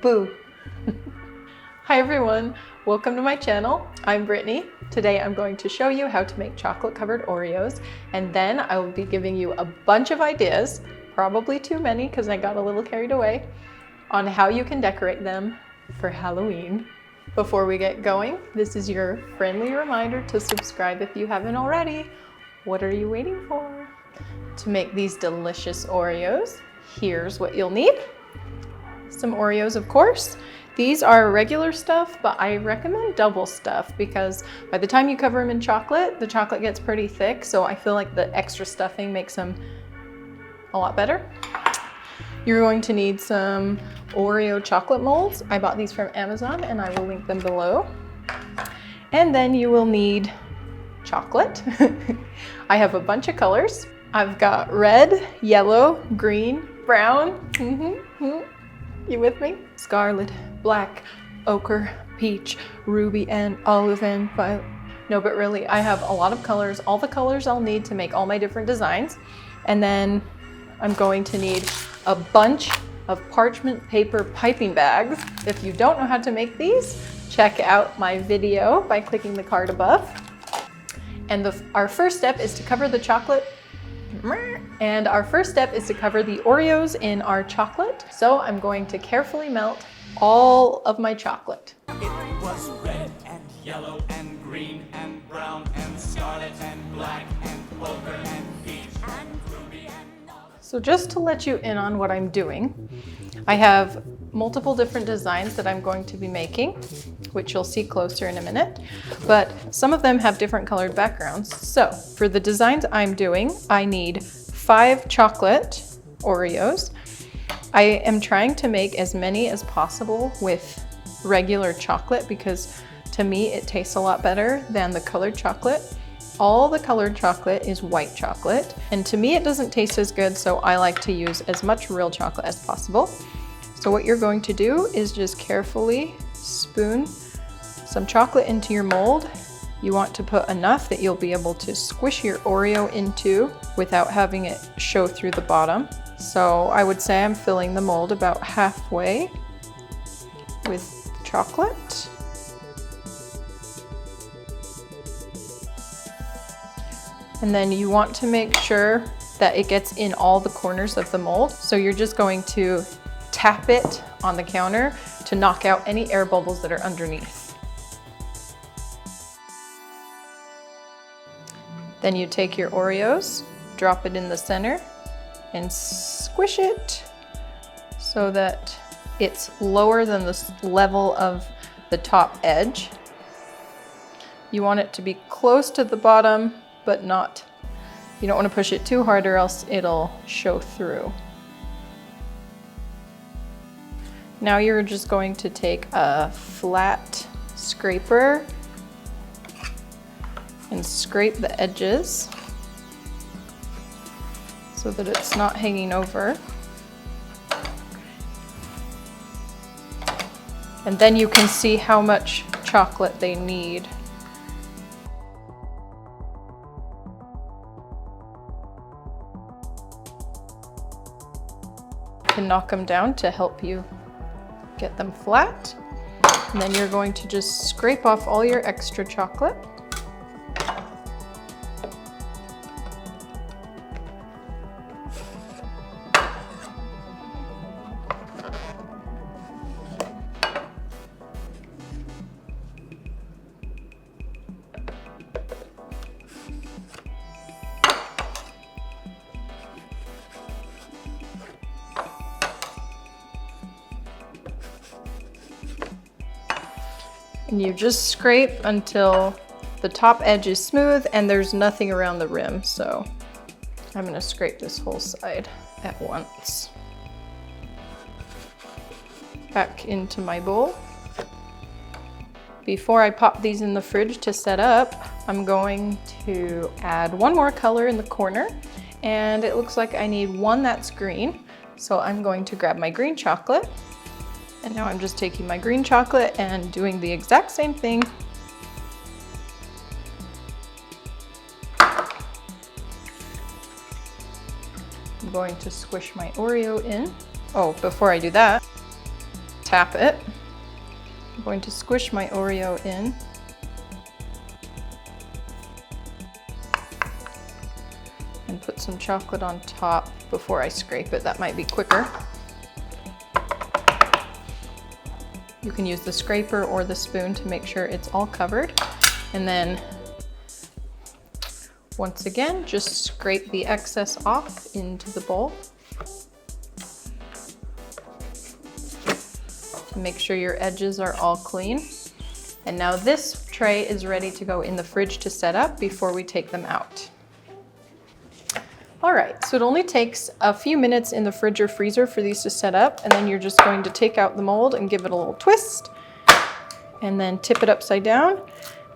Boo. Hi everyone, welcome to my channel. I'm Brittany. Today I'm going to show you how to make chocolate covered Oreos, and then I will be giving you a bunch of ideas, probably too many because I got a little carried away, on how you can decorate them for Halloween. Before we get going, this is your friendly reminder to subscribe if you haven't already. What are you waiting for? To make these delicious Oreos, here's what you'll need. Some Oreos, of course. These are regular stuff, but I recommend double stuff because by the time you cover them in chocolate, the chocolate gets pretty thick, so I feel like the extra stuffing makes them a lot better. You're going to need some Oreo chocolate molds. I bought these from Amazon and I will link them below. And then you will need chocolate. I have a bunch of colors. I've got red, yellow, green, brown. You with me? Scarlet, black, ochre, peach, ruby, and olive, and violet. No, but really, I have a lot of colors, all the colors I'll need to make all my different designs. And then I'm going to need a bunch of parchment paper piping bags. If you don't know how to make these, check out my video by clicking the card above. And our first step is to cover the chocolate. And our first step is to cover the Oreos in our chocolate. So I'm going to carefully melt all of my chocolate. It was red and yellow and green and brown and scarlet and black and ochre and peach and ruby and olive. So just to let you in on what I'm doing, I have multiple different designs that I'm going to be making, which you'll see closer in a minute, but some of them have different colored backgrounds. So for the designs I'm doing, I need 5 chocolate Oreos. I am trying to make as many as possible with regular chocolate because to me it tastes a lot better than the colored chocolate. All the colored chocolate is white chocolate, and to me it doesn't taste as good, so I like to use as much real chocolate as possible. So what you're going to do is just carefully spoon some chocolate into your mold. You want to put enough that you'll be able to squish your Oreo into without having it show through the bottom. So I would say I'm filling the mold about halfway with chocolate. And then you want to make sure that it gets in all the corners of the mold. So you're just going to tap it on the counter to knock out any air bubbles that are underneath. Then you take your Oreos, drop it in the center, and squish it so that it's lower than the level of the top edge. You want it to be close to the bottom, but not, you don't want to push it too hard or else it'll show through. Now you're just going to take a flat scraper and scrape the edges so that it's not hanging over. And then you can see how much chocolate they need. You can knock them down to help you get them flat. And then you're going to just scrape off all your extra chocolate. And you just scrape until the top edge is smooth and there's nothing around the rim. So I'm gonna scrape this whole side at once. Back into my bowl. Before I pop these in the fridge to set up, I'm going to add one more color in the corner, and it looks like I need one that's green. So I'm going to grab my green chocolate. And now I'm just taking my green chocolate and doing the exact same thing. I'm going to squish my Oreo in. Oh, before I do that, tap it. I'm going to squish my Oreo in. And put some chocolate on top before I scrape it. That might be quicker. You can use the scraper or the spoon to make sure it's all covered. And then once again, just scrape the excess off into the bowl. To make sure your edges are all clean. And now this tray is ready to go in the fridge to set up before we take them out. All right, so it only takes a few minutes in the fridge or freezer for these to set up, and then you're just going to take out the mold and give it a little twist, and then tip it upside down.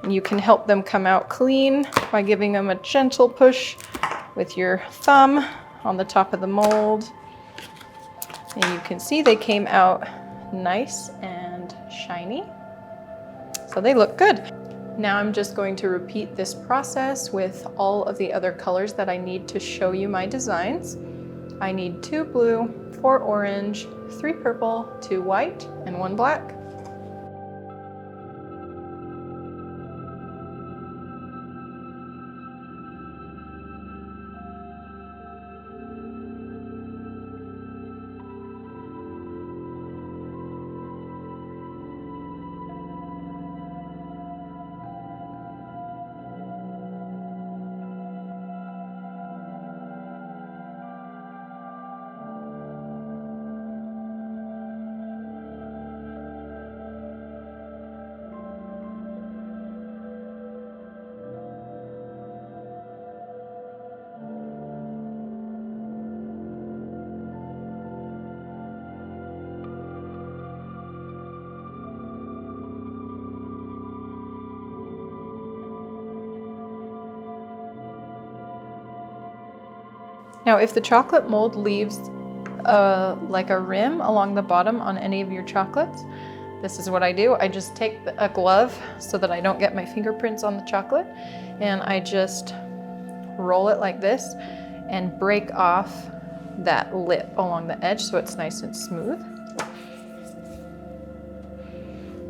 And you can help them come out clean by giving them a gentle push with your thumb on the top of the mold. And you can see they came out nice and shiny. So they look good. Now I'm just going to repeat this process with all of the other colors that I need to show you my designs. I need 2 blue, 4 orange, 3 purple, 2 white, and 1 black. Now, if the chocolate mold leaves like a rim along the bottom on any of your chocolates, this is what I do. I just take a glove so that I don't get my fingerprints on the chocolate, and I just roll it like this and break off that lip along the edge so it's nice and smooth.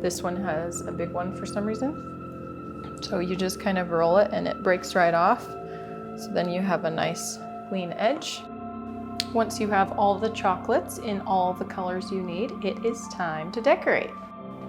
This one has a big one for some reason. So you just kind of roll it and it breaks right off. So then you have a nice clean edge. Once you have all the chocolates in all the colors you need, it is time to decorate.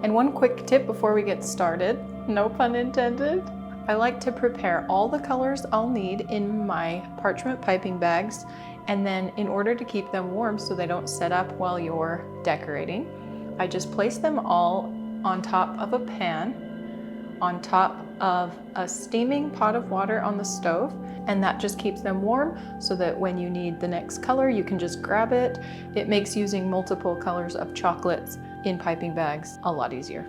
And one quick tip before we get started, no pun intended, I like to prepare all the colors I'll need in my parchment piping bags, and then in order to keep them warm so they don't set up while you're decorating, I just place them all on top of a pan, on top of a steaming pot of water on the stove, and that just keeps them warm so that when you need the next color, you can just grab it. It makes using multiple colors of chocolates in piping bags a lot easier.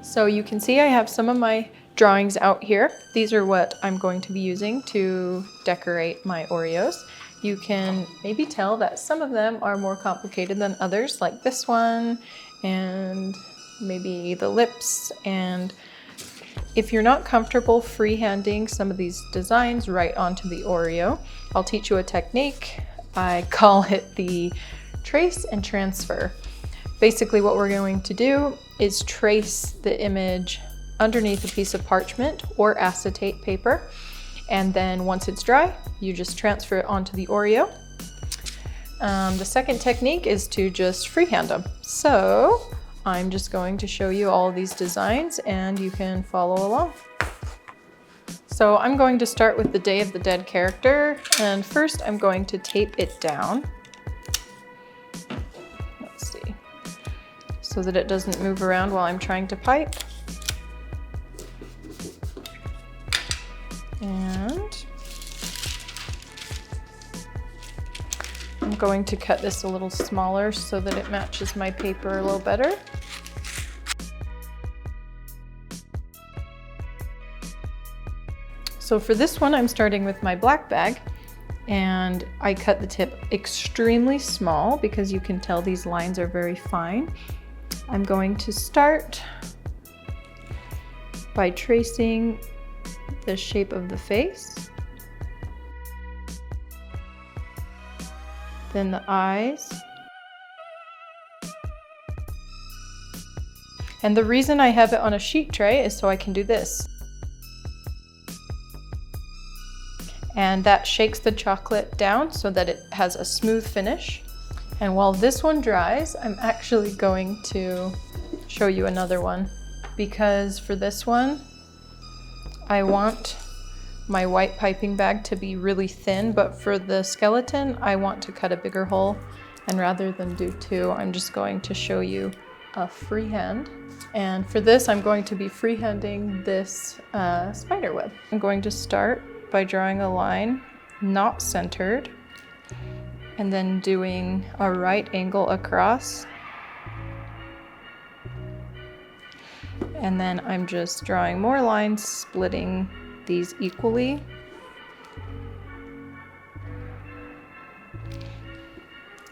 So you can see I have some of my drawings out here. These are what I'm going to be using to decorate my Oreos. You can maybe tell that some of them are more complicated than others, like this one, and maybe the lips. And if you're not comfortable freehanding some of these designs right onto the Oreo, I'll teach you a technique. I call it the trace and transfer. Basically what we're going to do is trace the image underneath a piece of parchment or acetate paper, and then once it's dry, you just transfer it onto the Oreo. The second technique is to just freehand them. So I'm just going to show you all of these designs and you can follow along. So I'm going to start with the Day of the Dead character, and first I'm going to tape it down. Let's see, so that it doesn't move around while I'm trying to pipe. And I'm going to cut this a little smaller so that it matches my paper a little better. So for this one, I'm starting with my black bag, and I cut the tip extremely small because you can tell these lines are very fine. I'm going to start by tracing the shape of the face, then the eyes, And the reason I have it on a sheet tray is so I can do this. And that shakes the chocolate down so that it has a smooth finish. And while this one dries, I'm actually going to show you another one, because for this one, I want my white piping bag to be really thin, but for the skeleton, I want to cut a bigger hole. And rather than do two, I'm just going to show you a freehand. And for this, I'm going to be freehanding this spider web. I'm going to start by drawing a line not centered, and then doing a right angle across. And then I'm just drawing more lines, splitting these equally.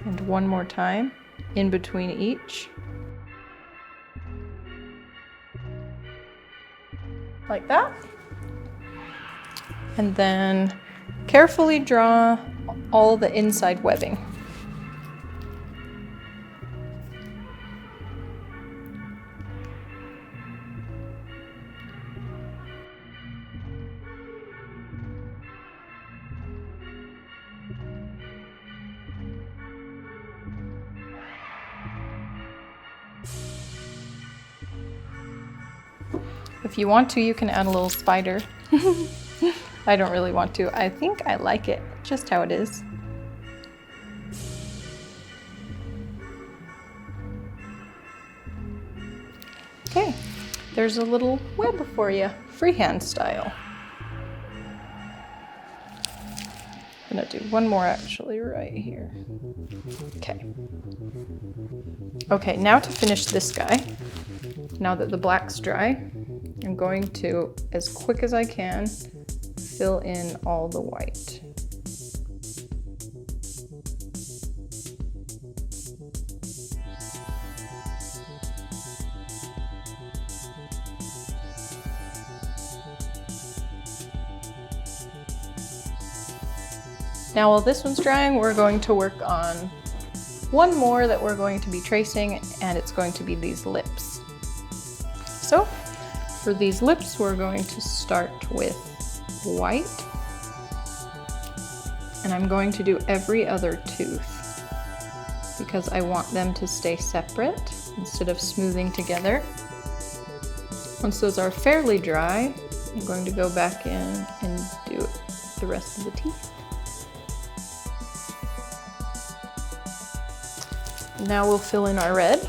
And one more time in between each. Like that. And then carefully draw all the inside webbing. If you want to, you can add a little spider. I don't really want to. I think I like it just how it is. Okay, there's a little web for you, freehand style. I'm gonna do one more actually right here. Okay. Okay, now to finish this guy, now that the black's dry, I'm going to, as quick as I can, fill in all the white. Now while this one's drying, we're going to work on one more that we're going to be tracing, and it's going to be these lips. So for these lips, we're going to start with white, and I'm going to do every other tooth because I want them to stay separate instead of smoothing together. Once those are fairly dry, I'm going to go back in and do the rest of the teeth. Now we'll fill in our red.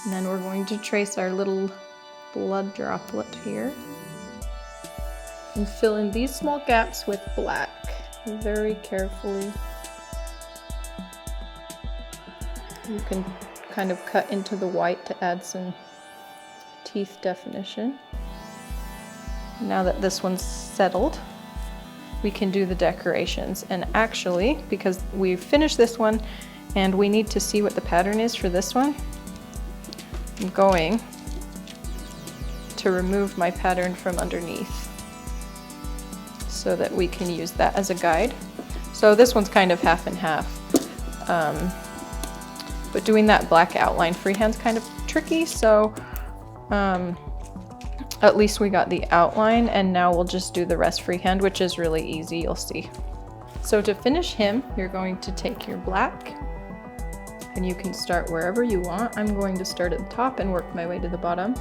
And then we're going to trace our little blood droplet here. And fill in these small gaps with black, very carefully. You can kind of cut into the white to add some teeth definition. Now that this one's settled, we can do the decorations. And actually, because we've finished this one and we need to see what the pattern is for this one, I'm going to remove my pattern from underneath so that we can use that as a guide. So this one's kind of half and half. But doing that black outline freehand's kind of tricky, so at least we got the outline, and now we'll just do the rest freehand, which is really easy, you'll see. So to finish him, you're going to take your black, and you can start wherever you want. I'm going to start at the top and work my way to the bottom.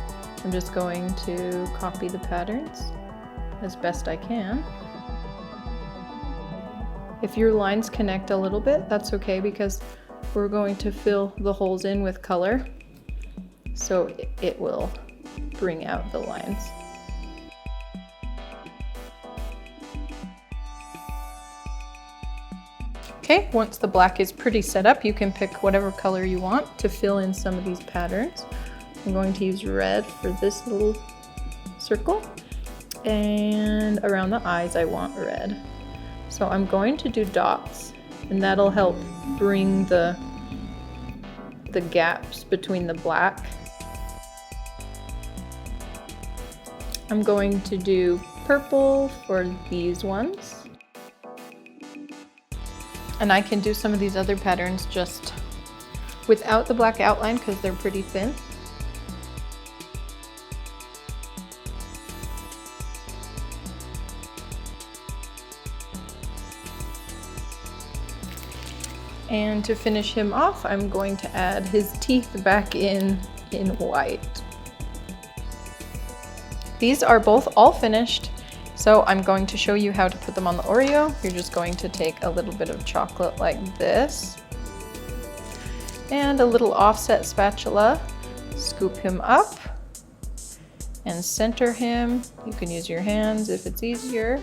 I'm just going to copy the patterns as best I can. If your lines connect a little bit, that's okay, because we're going to fill the holes in with color, so it will bring out the lines. Okay, once the black is pretty set up, you can pick whatever color you want to fill in some of these patterns. I'm going to use red for this little circle, and around the eyes I want red. So I'm going to do dots, and that'll help bring the gaps between the black. I'm going to do purple for these ones. And I can do some of these other patterns just without the black outline because they're pretty thin. And to finish him off, I'm going to add his teeth back in white. These are both all finished, so I'm going to show you how to put them on the Oreo. You're just going to take a little bit of chocolate like this, and a little offset spatula, scoop him up, and center him. You can use your hands if it's easier,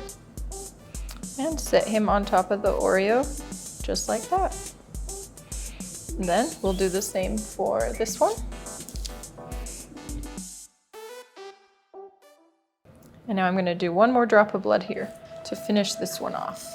and set him on top of the Oreo, just like that. And then we'll do the same for this one. And now I'm going to do one more drop of blood here to finish this one off.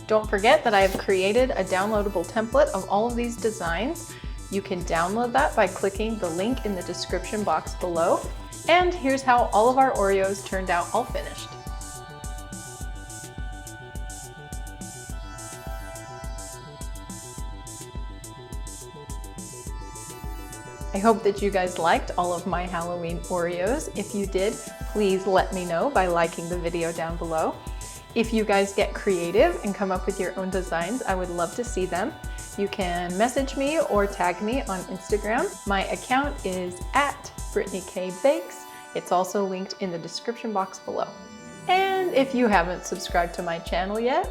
Don't forget that I have created a downloadable template of all of these designs. You can download that by clicking the link in the description box below. And here's how all of our Oreos turned out all finished. I hope that you guys liked all of my Halloween Oreos. If you did, please let me know by liking the video down below. If you guys get creative and come up with your own designs, I would love to see them. You can message me or tag me on Instagram. My account is @BrittanyKBakes. It's also linked in the description box below. And if you haven't subscribed to my channel yet,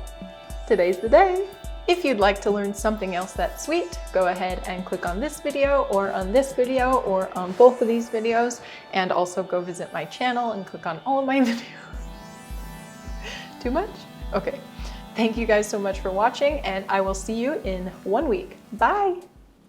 today's the day. If you'd like to learn something else that's sweet, go ahead and click on this video or on this video or on both of these videos, and also go visit my channel and click on all of my videos. Too much? Okay. Thank you guys so much for watching, and I will see you in 1 week. Bye!